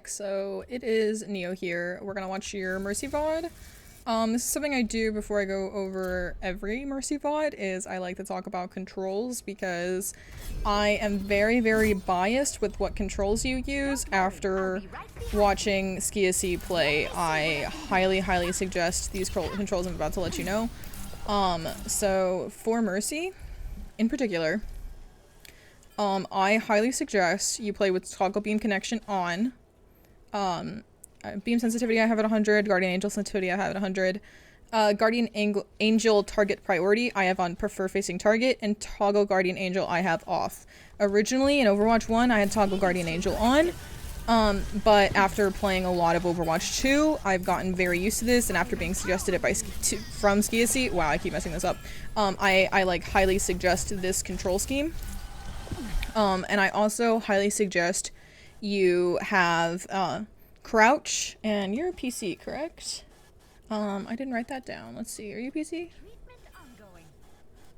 So it is Neo here. We're gonna watch your Mercy VOD. This is something I do before I go over every Mercy VOD, is I like to talk about controls because I am very, very biased with what controls you use. After watching Skiacy play, I highly, highly suggest these controls I'm about to let you know. So for Mercy, in particular, I highly suggest you play with toggle beam connection on. Beam sensitivity I have at 100, guardian angel sensitivity I have at 100, guardian angel target priority I have on prefer facing target, and toggle guardian angel I have off. Originally in Overwatch 1 I had toggle guardian angel on, but after playing a lot of Overwatch 2 I've gotten very used to this, and after being suggested it from Skiacy, wow I keep messing this up, I like highly suggest this control scheme. And I also highly suggest you have crouch, and you're a PC, correct? I didn't write that down. Let's see, are you PC?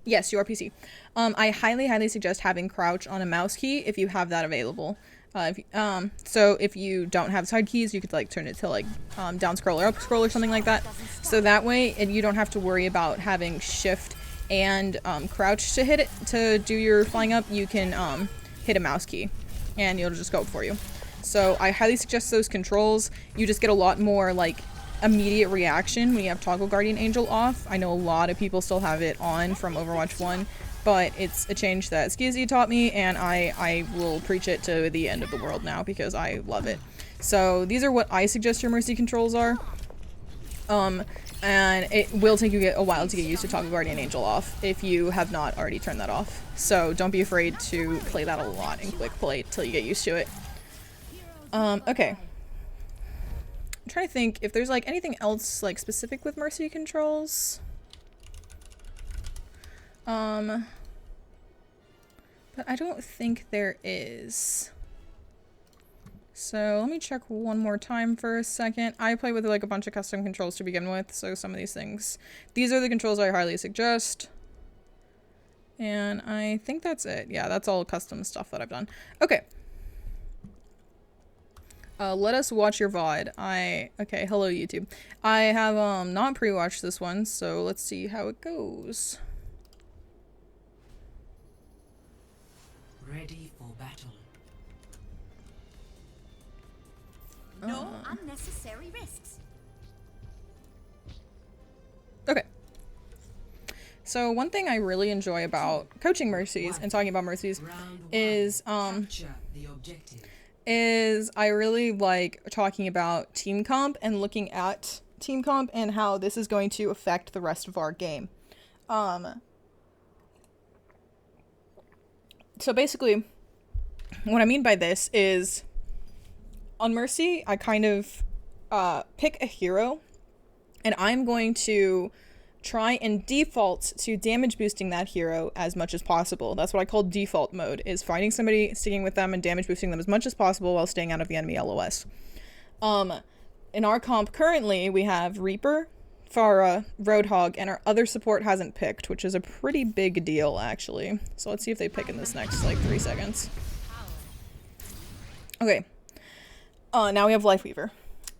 Yes, you are PC. I highly, highly suggest having crouch on a mouse key if you have that available. So if you don't have side keys, you could like turn it to like down scroll or up scroll or something like that. So that way, you don't have to worry about having shift and crouch to hit it to do your flying up. You can hit a mouse key, and it'll just go up for you. So I highly suggest those controls. You just get a lot more like immediate reaction when you have toggle guardian angel off. I know a lot of people still have it on from Overwatch 1, but it's a change that Skiacy taught me, and I will preach it to the end of the world now because I love it. So these are what I suggest your Mercy controls are. And it will take you a while to get used to toggle guardian angel off if you have not already turned that off. So don't be afraid to play that a lot and quick play till you get used to it. Okay. I'm trying to think if there's like anything else like specific with Mercy controls. But I don't think there is. So let me check one more time for a second. I play with like a bunch of custom controls to begin with, so some of these things. These are the controls I highly suggest. And I think that's it. Yeah, that's all custom stuff that I've done. Okay. Let us watch your VOD. Okay, hello YouTube. I have not pre-watched this one, so let's see how it goes. Ready for battle. No unnecessary risks. Okay. So one thing I really enjoy about coaching Mercies and talking about Mercies is I really like talking about team comp and looking at team comp and how this is going to affect the rest of our game. So basically, what I mean by this is, on Mercy, I kind of pick a hero, and I'm going to try and default to damage boosting that hero as much as possible. That's what I call default mode, is finding somebody, sticking with them, and damage boosting them as much as possible while staying out of the enemy LOS. In our comp currently, we have Reaper, Pharah, Roadhog, and our other support hasn't picked, which is a pretty big deal, actually. So let's see if they pick in this next, like, 3 seconds. Okay. Now we have Lifeweaver.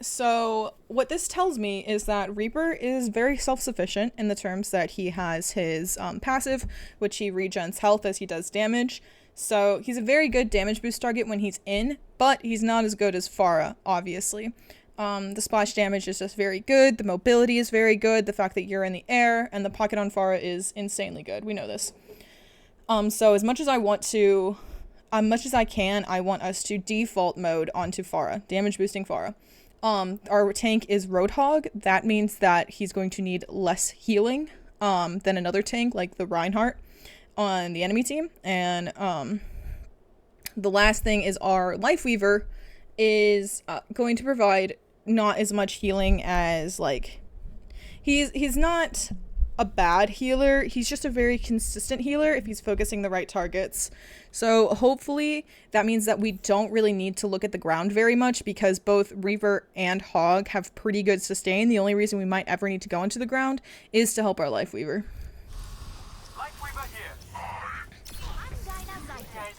So what this tells me is that Reaper is very self-sufficient in the terms that he has his passive, which he regens health as he does damage. So he's a very good damage boost target when he's in, but he's not as good as Pharah, obviously. The splash damage is just very good, the mobility is very good, the fact that you're in the air, and the pocket on Pharah is insanely good. We know this. So as much as I want to, much as I can, I want us to default mode onto Pharah, damage boosting Pharah. Our tank is Roadhog. That means that he's going to need less healing than another tank like the Reinhardt on the enemy team. And the last thing is our Lifeweaver is going to provide not as much healing as, like, he's not a bad healer, he's just a very consistent healer if he's focusing the right targets. So hopefully that means that we don't really need to look at the ground very much, because both Reaver and Hog have pretty good sustain. The only reason we might ever need to go into the ground is to help our Lifeweaver.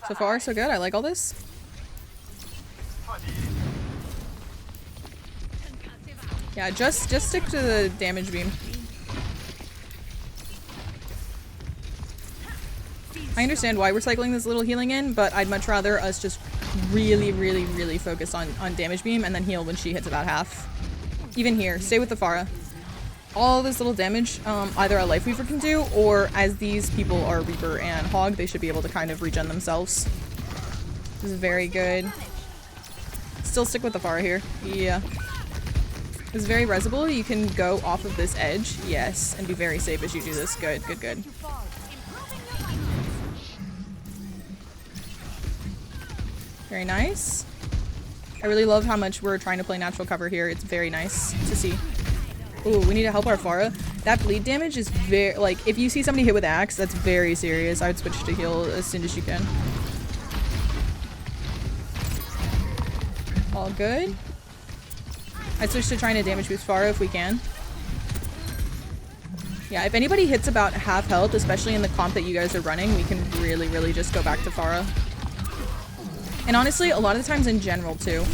So far so good, I like all this. Yeah, just stick to the damage beam. I understand why we're cycling this little healing in, but I'd much rather us just really focus on damage beam and then heal when she hits about half. Even here, stay with the Pharah. All this little damage, either a Life Weaver can do, or as these people are Reaper and Hog, they should be able to kind of regen themselves. This is very good. Still stick with the Pharah here. Yeah. It's very resible. You can go off of this edge, yes, and be very safe as you do this. Good, good, good. Very nice. I really love how much we're trying to play natural cover here. It's very nice to see. Ooh, we need to help our Pharah. That bleed damage is very, like, if you see somebody hit with axe, that's very serious. I would switch to heal as soon as you can. All good. I'd switch to trying to damage boost Pharah if we can. Yeah, if anybody hits about half health, especially in the comp that you guys are running, we can really just go back to Pharah. And honestly, a lot of the times in general too.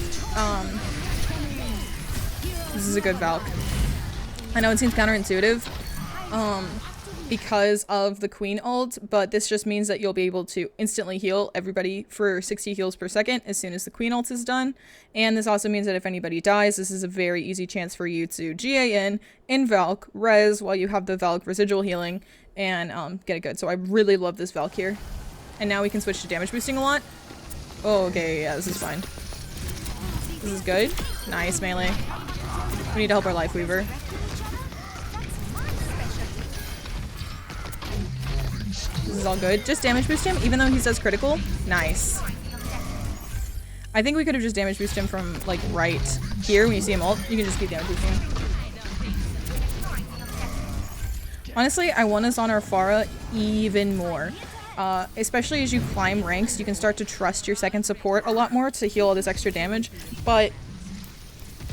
This is a good Valk. I know it seems counterintuitive because of the Queen ult, but this just means that you'll be able to instantly heal everybody for 60 heals per second as soon as the Queen ult is done. And this also means that if anybody dies, this is a very easy chance for you to GA in Valk, res while you have the Valk residual healing, and get it good. So I really love this Valk here. And now we can switch to damage boosting a lot. Oh, okay, yeah, this is fine. This is good. Nice melee. We need to help our Life Weaver. This is all good. Just damage boost him, even though he says critical. Nice. I think we could have just damage boosted him from, like, right here when you see him ult. You can just keep damage boosting him. Honestly, I want us on our Pharah even more. Especially as you climb ranks, you can start to trust your second support a lot more to heal all this extra damage. But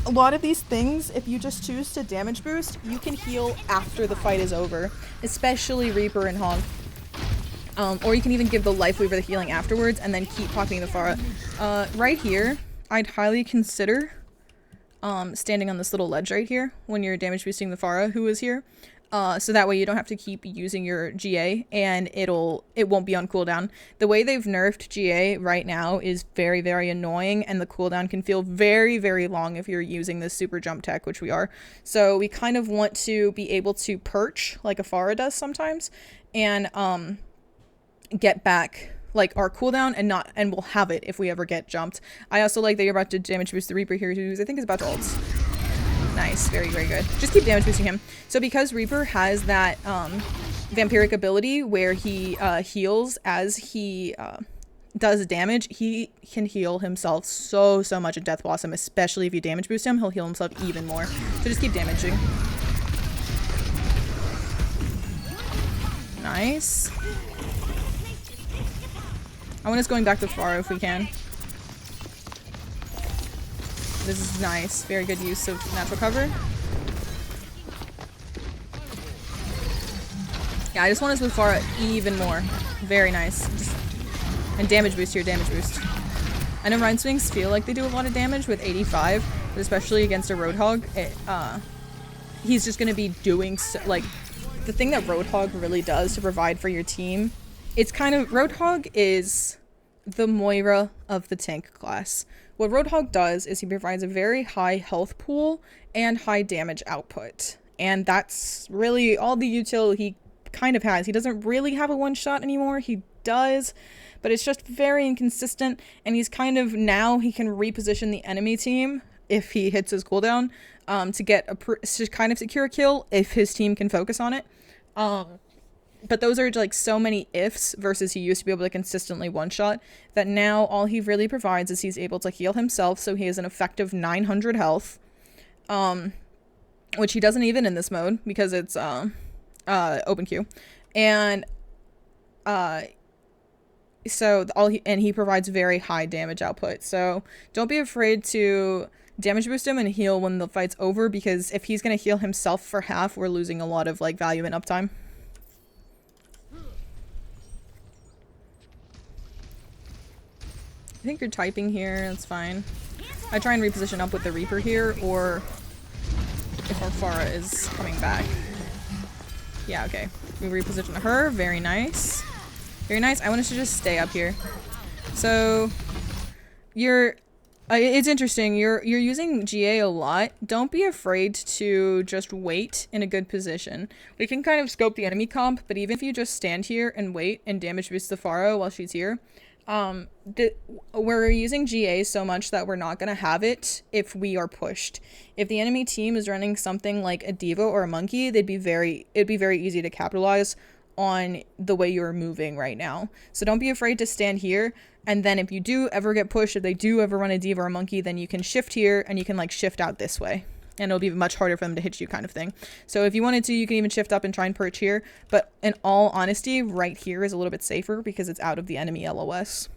a lot of these things, if you just choose to damage boost, you can heal after the fight is over. Especially Reaper and Hog. Or you can even give the Life Weaver the healing afterwards and then keep popping the Pharah. Right here, I'd highly consider standing on this little ledge right here when you're damage boosting the Pharah who is here. So that way you don't have to keep using your GA and it won't be on cooldown. The way they've nerfed GA right now is very annoying, and the cooldown can feel very long if you're using this super jump tech, which we are. So we kind of want to be able to perch like a Pharah does sometimes and get back like our cooldown and we'll have it if we ever get jumped. I also like that you're about to damage boost the Reaper here, who I think is about to ult. Nice, very good. Just keep damage boosting him. So because Reaper has that vampiric ability where he heals as he does damage, he can heal himself so much in Death Blossom, especially if you damage boost him, he'll heal himself even more. So just keep damaging. Nice. I want us going back to Pharah if we can. This is nice. Very good use of natural cover. Yeah, I just want us with Pharah even more. Very nice. And damage boost here, damage boost. I know Rhine Swings feel like they do a lot of damage with 85, but especially against a Roadhog, he's just going to be doing so, like, the thing that Roadhog really does to provide for your team, it's kind of, Roadhog is the Moira of the tank class. What Roadhog does is he provides a very high health pool and high damage output. And that's really all the util he kind of has. He doesn't really have a one-shot anymore. He does, but it's just very inconsistent. And he's kind of, now he can reposition the enemy team if he hits his cooldown to get to kind of secure a kill if his team can focus on it. But those are like so many ifs versus he used to be able to consistently one-shot that now all he really provides is he's able to heal himself, so he has an effective 900 health, which he doesn't even in this mode because it's open queue, and so he provides very high damage output. So don't be afraid to damage boost him and heal when the fight's over, because if he's gonna heal himself for half, we're losing a lot of like value and uptime. I think you're typing here, that's fine. I try and reposition up with the Reaper here, or if our Pharah is coming back. Yeah, okay. We reposition her. Very nice. Very nice. I want us to just stay up here. So, it's interesting. You're using GA a lot. Don't be afraid to just wait in a good position. We can kind of scope the enemy comp, but even if you just stand here and wait and damage boost the Pharah while she's here, we're using GA so much that we're not going to have it if we are pushed. If the enemy team is running something like a Diva or a Monkey, it'd be very easy to capitalize on the way you're moving right now. So don't be afraid to stand here, and then if you do ever get pushed, if they do ever run a Diva or a Monkey, then you can shift here and you can like shift out this way. And it'll be much harder for them to hit you kind of thing. So if you wanted to, you can even shift up and try and perch here. But in all honesty, right here is a little bit safer because it's out of the enemy LOS.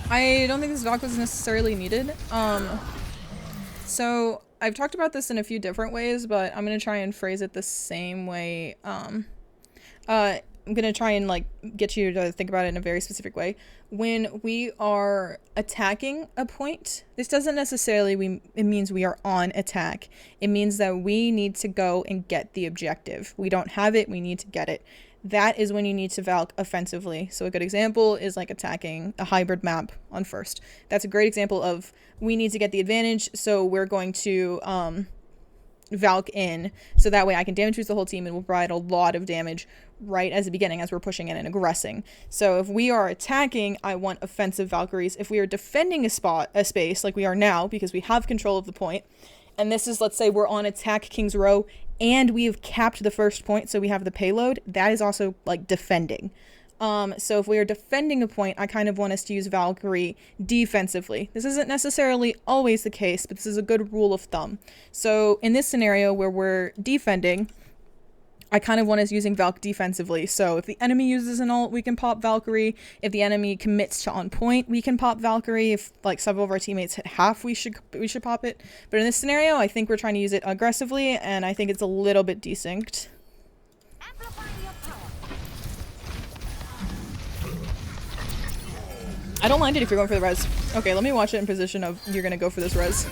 I don't think this Valk was necessarily needed. So I've talked about this in a few different ways, but I'm going to try and phrase it the same way. I'm going to try and like get you to think about it in a very specific way. When we are attacking a point, this doesn't necessarily it means we are on attack. It means that we need to go and get the objective. We don't have it, we need to get it. That is when you need to Valk offensively. So a good example is like attacking a hybrid map on first. That's a great example of we need to get the advantage, so we're going to Valk in, so that way I can damage boost the whole team and will provide a lot of damage right as the beginning as we're pushing in and aggressing. So if we are attacking, I want offensive Valkyries. If we are defending a space like we are now, because we have control of the point, and this is, let's say we're on attack King's Row and we have capped the first point, so we have the payload, that is also like defending. So if we are defending a point, I kind of want us to use Valkyrie defensively. This isn't necessarily always the case, but this is a good rule of thumb. So in this scenario where we're defending, I kind of want us using Valk defensively. So if the enemy uses an ult, we can pop Valkyrie. If the enemy commits to on point, we can pop Valkyrie. If like several of our teammates hit half, we should pop it. But in this scenario, I think we're trying to use it aggressively, and I think it's a little bit desynced. I don't mind it if you're going for the res. Okay, let me watch it in position of you're gonna go for this res.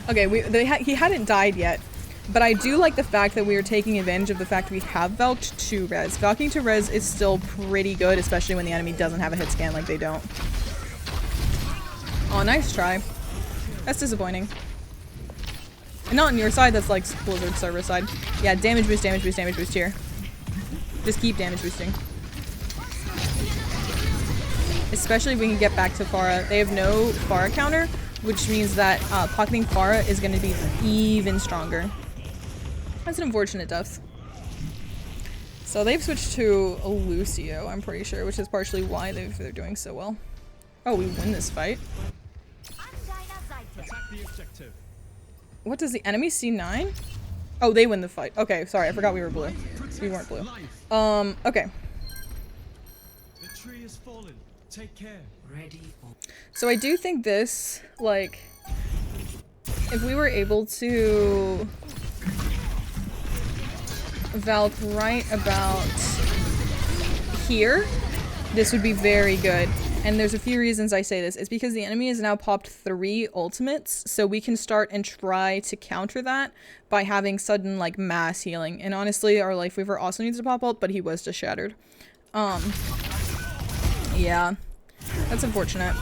Okay, he hadn't died yet, but I do like the fact that we are taking advantage of the fact we have Valked to res. Valking to res is still pretty good, especially when the enemy doesn't have a hit scan like they don't. Oh, nice try. That's disappointing. And not on your side, that's like Blizzard server side. Yeah, damage boost, damage boost, damage boost here. Just keep damage boosting. Especially if we can get back to Pharah. They have no Pharah counter, which means that pocketing Pharah is going to be even stronger. That's an unfortunate death. So they've switched to Elissxo, I'm pretty sure, which is partially why they're doing so well. Oh, we win this fight. What does the enemy see 9? Oh, they win the fight. Okay, sorry, I forgot we were blue. We weren't blue. Okay. The tree is fallen. Take care. Ready. So I do think this, like, if we were able to Valk right about here, this would be very good. And there's a few reasons I say this. It's because the enemy has now popped 3 ultimates, so we can start and try to counter that by having sudden, like, mass healing. And honestly, our Life Weaver also needs to pop ult, but he was just shattered. Yeah, that's unfortunate.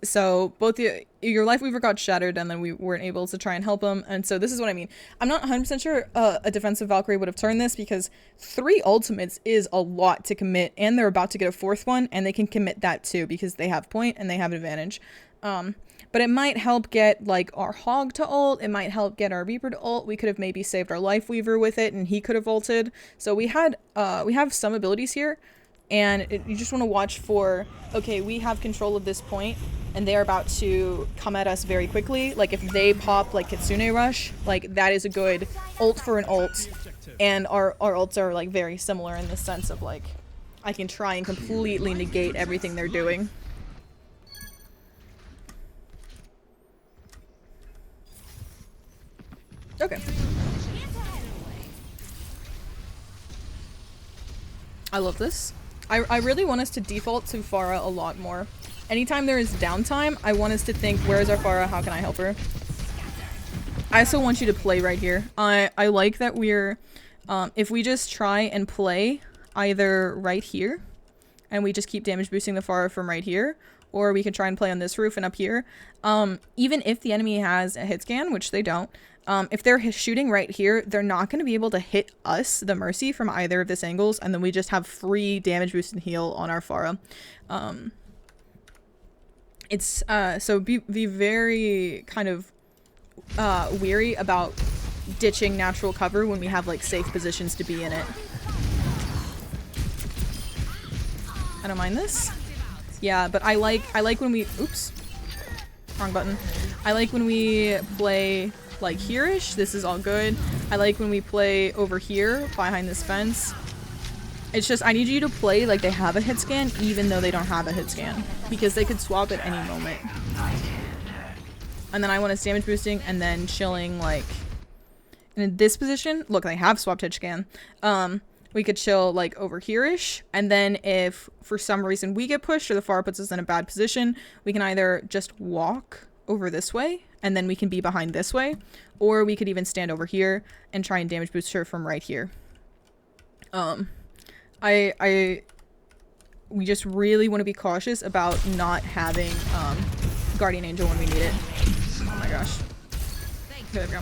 So both your Life Weaver got shattered, and then we weren't able to try and help him. And so this is what I mean. I'm not 100% sure a defensive Valkyrie would have turned this, because 3 ultimates is a lot to commit, and they're about to get a 4th one, and they can commit that too because they have point and they have advantage. But it might help get like our Hog to ult. It might help get our Reaper to ult. We could have maybe saved our Life Weaver with it, and he could have ulted. So we have some abilities here. And you just want to watch for, okay, we have control of this point, and they're about to come at us very quickly. Like, if they pop, like, Kitsune Rush, like, that is a good ult for an ult. And our ults are, like, very similar in the sense of, like, I can try and completely negate everything they're doing. Okay. I love this. I really want us to default to Pharah a lot more. Anytime there is downtime, I want us to think, where is our Pharah? How can I help her? I also want you to play right here. I like that we're, if we just try and play either right here, and we just keep damage boosting the Pharah from right here, or we can try and play on this roof and up here. Even if the enemy has a hit scan, which they don't, if they're shooting right here, they're not going to be able to hit us, the Mercy, from either of these angles, and then we just have free damage boost and heal on our Pharah. So be very kind of weary about ditching natural cover when we have like safe positions to be in it. I don't mind this. Yeah, but I like when we oops. Wrong button. I like when we play like here-ish. This is all good. I like when we play over here behind this fence. It's just I need you to play like they have a hit scan even though they don't have a hit scan, because they could swap at any moment. And then I want us damage boosting and then chilling like in this position. Look, they have swapped hit scan. We could chill like over here-ish, and then if for some reason we get pushed or the Pharah puts us in a bad position, we can either just walk over this way and then we can be behind this way, or we could even stand over here and try and damage boost her from right here. We just really want to be cautious about not having Guardian Angel when we need it. Oh my gosh. Okay, there we go.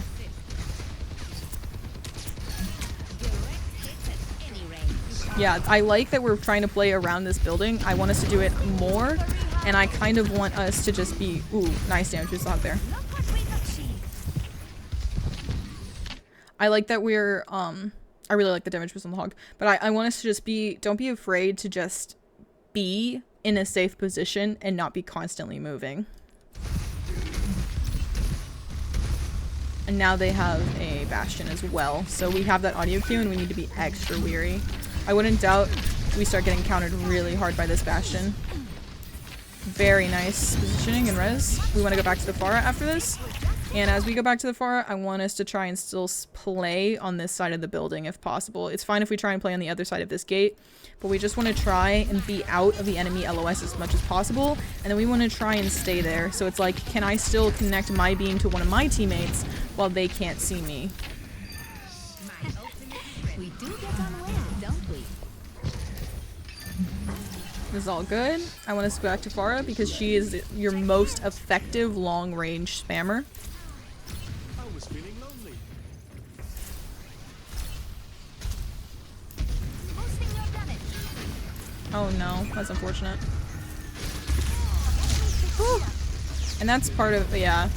Yeah, I like that we're trying to play around this building. I want us to do it more, and I kind of want us to just be... Ooh, nice damage boost out there. I like that we're... I really like the damage boost on the hog, but I want us to just be... Don't be afraid to just be in a safe position and not be constantly moving. And now they have a Bastion as well, so we have that audio cue and we need to be extra weary. I wouldn't doubt we start getting countered really hard by this Bastion. Very nice positioning and res. We want to go back to the Pharah after this. And as we go back to the Pharah, I want us to try and still play on this side of the building if possible. It's fine if we try and play on the other side of this gate, but we just want to try and be out of the enemy LOS as much as possible. And then we want to try and stay there. So it's like, can I still connect my beam to one of my teammates while they can't see me? We do get on well, don't we? This is all good. I want us to go back to Pharah because she is your most effective long-range spammer. I was feeling lonely. Boosting your damage. Oh no, that's unfortunate. Whew. And that's part of, yeah.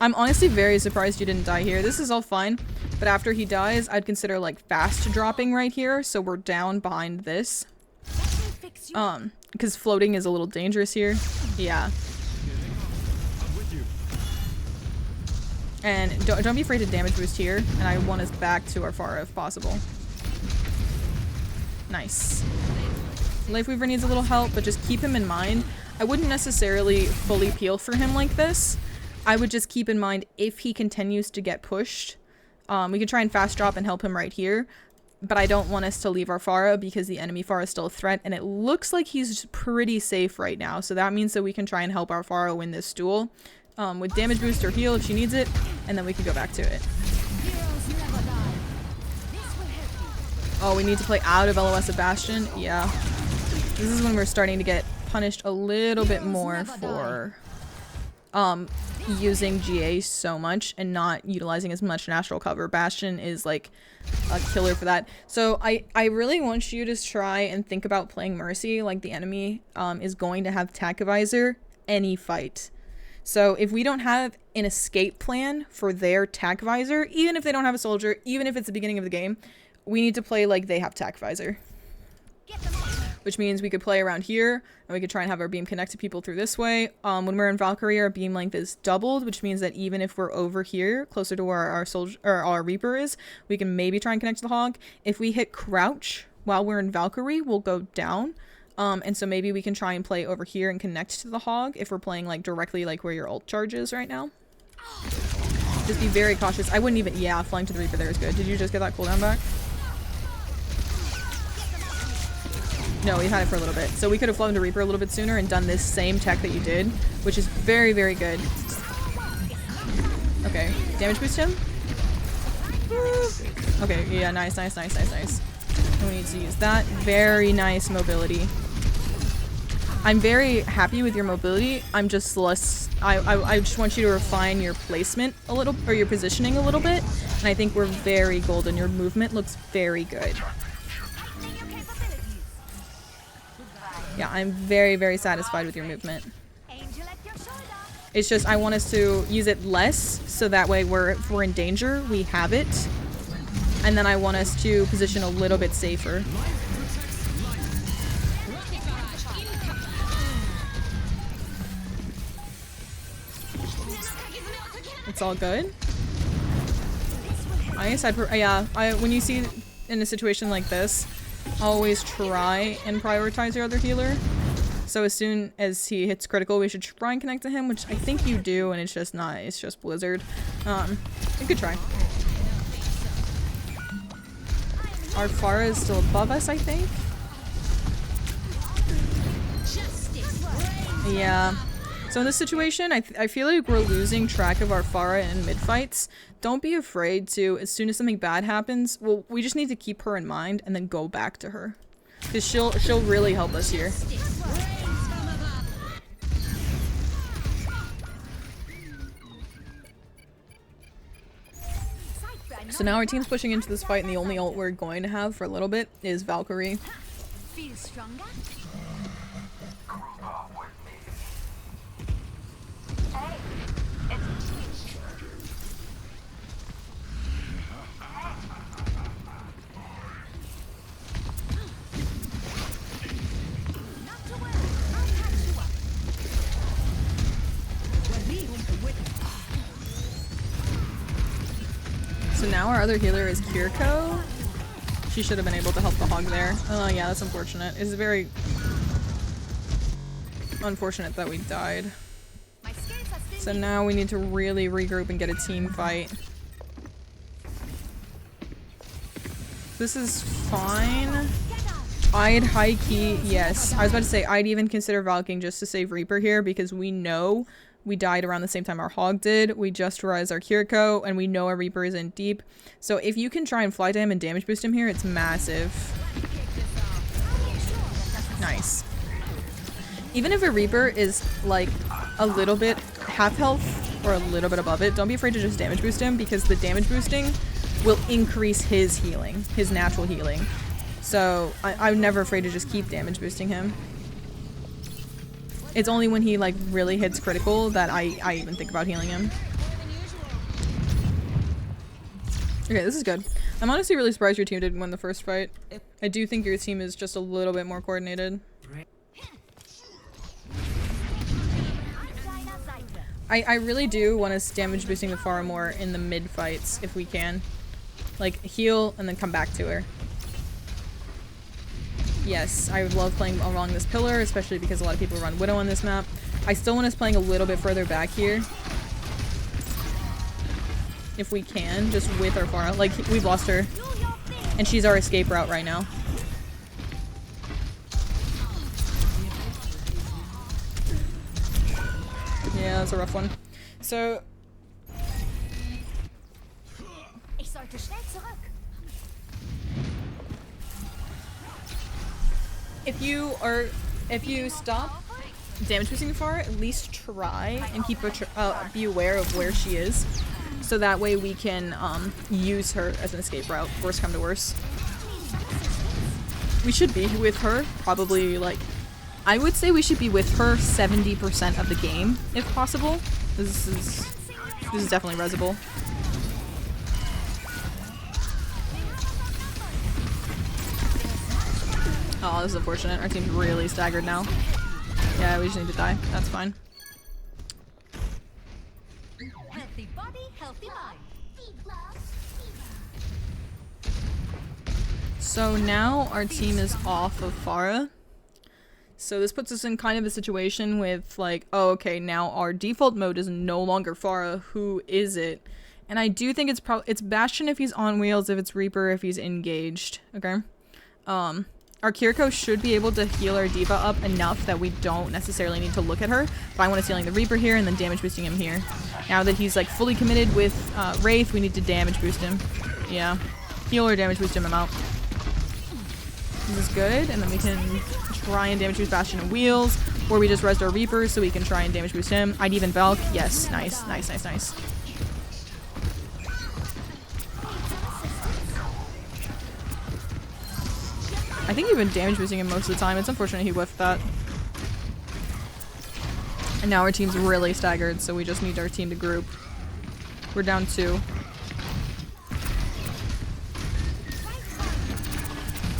I'm honestly very surprised you didn't die here. This is all fine, but after he dies, I'd consider like fast dropping right here, so we're down behind this. Because floating is a little dangerous here. Yeah. I'm with you. And don't be afraid to damage boost here, and I want us back to our Pharah if possible. Nice. Lifeweaver needs a little help, but just keep him in mind. I wouldn't necessarily fully peel for him like this. I would just keep in mind if he continues to get pushed. We could try and fast drop and help him right here. But I don't want us to leave our Pharah because the enemy Pharah is still a threat, and it looks like he's pretty safe right now. So that means that we can try and help our Pharah win this duel with damage boost or heal if she needs it, and then we can go back to it. Oh, we need to play out of LOS of Bastion? Yeah. This is when we're starting to get punished a little bit more for using GA so much and not utilizing as much natural cover. Bastion is like a killer for that. So I really want you to try and think about playing Mercy like the enemy is going to have Tac Visor any fight. So if we don't have an escape plan for their Tac Visor, even if they don't have a soldier, even if it's the beginning of the game, we need to play like they have Tac Visor. Which means we could play around here, and we could try and have our beam connect to people through this way. When we're in Valkyrie, our beam length is doubled, which means that even if we're over here, closer to where our soldier or our Reaper is, we can maybe try and connect to the Hog. If we hit crouch while we're in Valkyrie, we'll go down. And so maybe we can try and play over here and connect to the Hog if we're playing like directly like where your ult charge is right now. Just be very cautious. I wouldn't even, yeah, flying to the Reaper there is good. Did you just get that cooldown back? No, we've had it for a little bit. So we could have flown to Reaper a little bit sooner and done this same tech that you did, which is very, very good. Okay, damage boost him. Okay, yeah, nice. And we need to use that. Very nice mobility. I'm very happy with your mobility. I'm just less. I just want you to refine your placement a little, or your positioning a little bit. And I think we're very golden. Your movement looks very good. Yeah, I'm very, very satisfied with your movement. It's just I want us to use it less, so that way if we're in danger, we have it. And then I want us to position a little bit safer. It's all good. I guess when you see in a situation like this, always try and prioritize your other healer. So as soon as he hits critical, we should try and connect to him, which I think you do, and it's just not, it's just Blizzard. You could try. Our Pharah is still above us, I think. Yeah. So in this situation, I feel like we're losing track of our Pharah in mid-fights. Don't be afraid to, as soon as something bad happens, well, we just need to keep her in mind and then go back to her. Because she'll really help us here. So now our team's pushing into this fight, and the only ult we're going to have for a little bit is Valkyrie. Feel stronger? So now our other healer is Kiriko. She should have been able to help the hog there. Oh yeah, that's unfortunate. It's very unfortunate that we died. So now we need to really regroup and get a team fight. This is fine. I'd high key, yes. I was about to say I'd even consider Valking just to save Reaper here, because we know we died around the same time our hog did. We just rise our Kiriko, and we know our Reaper is in deep. So if you can try and fly to him and damage boost him here, it's massive. Nice. Even if a Reaper is like a little bit half health or a little bit above it, don't be afraid to just damage boost him, because the damage boosting will increase his healing, his natural healing. So I'm never afraid to just keep damage boosting him. It's only when he like really hits critical that I even think about healing him. Okay, this is good. I'm honestly really surprised your team didn't win the first fight. I do think your team is just a little bit more coordinated. I really do want us damage boosting the Pharah more in the mid fights if we can. Like heal and then come back to her. Yes, I would love playing along this pillar, especially because a lot of people run Widow on this map. I still want us playing a little bit further back here. If we can, just with our Pharah. Like, we've lost her. And she's our escape route right now. Yeah, that's a rough one. So... If you stop damage boosting Pharah, at least try and keep be aware of where she is, so that way we can use her as an escape route. Worst come to worst, we should be with her probably like I would say we should be with her 70% of the game if possible. This is definitely resable. Oh, this is unfortunate. Our team's really staggered now. Yeah, we just need to die. That's fine. Healthy body, healthy mind. So now our team is off of Pharah. So this puts us in kind of a situation with like, oh, okay, now our default mode is no longer Pharah. Who is it? And I do think it's Bastion if he's on wheels, if it's Reaper if he's engaged. Okay. Our Kiriko should be able to heal our Diva up enough that we don't necessarily need to look at her. But I want to stealing the Reaper here and then damage boosting him here. Now that he's like fully committed with Wraith, we need to damage boost him. Yeah. Heal or damage boost him out. This is good. And then we can try and damage boost Bastion and Wheels. Or we just rest our Reaper so we can try and damage boost him. I'd even Valk. Yes. Nice. Nice, nice, nice. I think you've been damage boosting him most of the time. It's unfortunate he whiffed that. And now our team's really staggered, so we just need our team to group. We're down 2.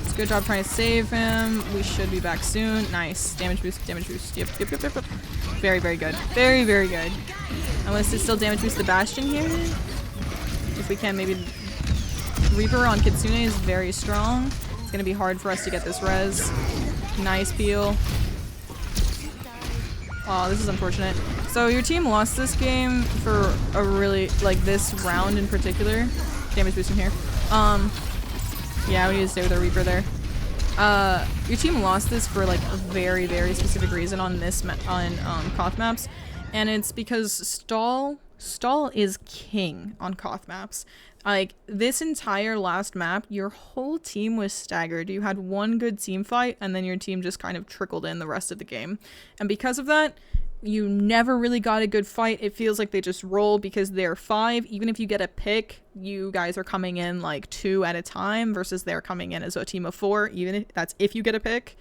It's a good job trying to save him. We should be back soon. Nice. Damage boost, damage boost. Yep, yep, yep, yep, yep. Very, very good. Very, very good. I want us to still damage boost the Bastion here. If we can, maybe Reaper on Kitsune is very strong. It's gonna be hard for us to get this res. Nice peel. Oh, this is unfortunate. So your team lost this game for a really, like this round in particular. Damage boost him here. Yeah, we need to stay with our Reaper there. Your team lost this for like a very, very specific reason on this Koth maps, and it's because stall is king on Koth maps. Like, this entire last map, your whole team was staggered. You had one good team fight, and then your team just kind of trickled in the rest of the game. And because of that, you never really got a good fight. It feels like they just roll because they're 5. Even if you get a pick, you guys are coming in like 2 at a time versus they're coming in as a team of 4, even if that's if you get a pick.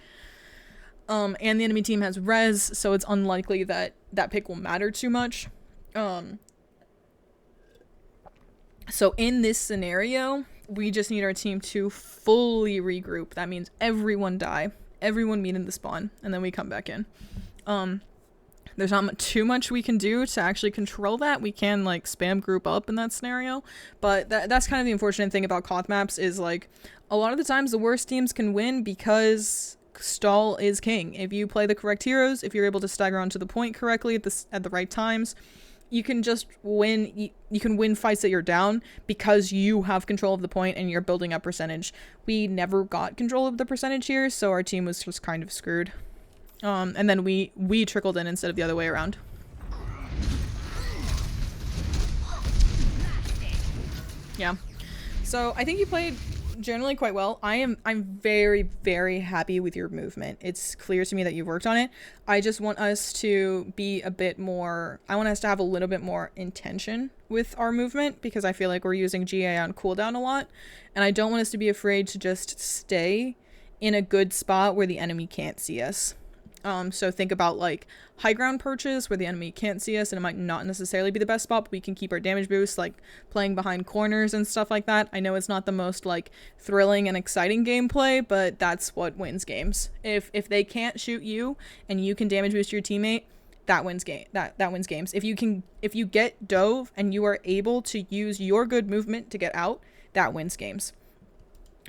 And the enemy team has res, so it's unlikely that that pick will matter too much. So in this scenario, we just need our team to fully regroup. That means everyone die, everyone meet in the spawn, and then we come back in. There's not too much we can do to actually control that. We can like spam group up in that scenario, but that's kind of the unfortunate thing about Koth maps is like a lot of the times the worst teams can win because stall is king. If you play the correct heroes, if you're able to stagger onto the point correctly at the right times, you can just win. You can win fights that you're down because you have control of the point and you're building up percentage. We never got control of the percentage here, so our team was just kind of screwed. And then we trickled in instead of the other way around. Yeah. So I think you played generally quite well. I'm very, very happy with your movement. It's clear to me that you've worked on it. I just want us to be a bit more, I want us to have a little bit more intention with our movement because I feel like we're using GA on cooldown a lot, and I don't want us to be afraid to just stay in a good spot where the enemy can't see us. So think about like high ground perches where the enemy can't see us and it might not necessarily be the best spot, but we can keep our damage boost, like playing behind corners and stuff like that. I know it's not the most like thrilling and exciting gameplay, but that's what wins games. If they can't shoot you and you can damage boost your teammate, that wins that wins games. If you get dove and you are able to use your good movement to get out, that wins games.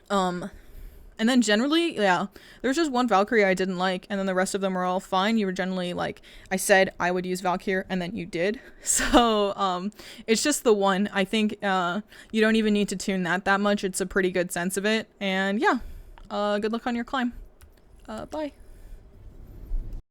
And then generally, yeah, there's just one Valkyrie I didn't like, and then the rest of them were all fine. You were generally like, I said I would use Valk here, and then you did. So, it's just the one. I think, you don't even need to tune that much. It's a pretty good sense of it. And yeah, good luck on your climb. Bye.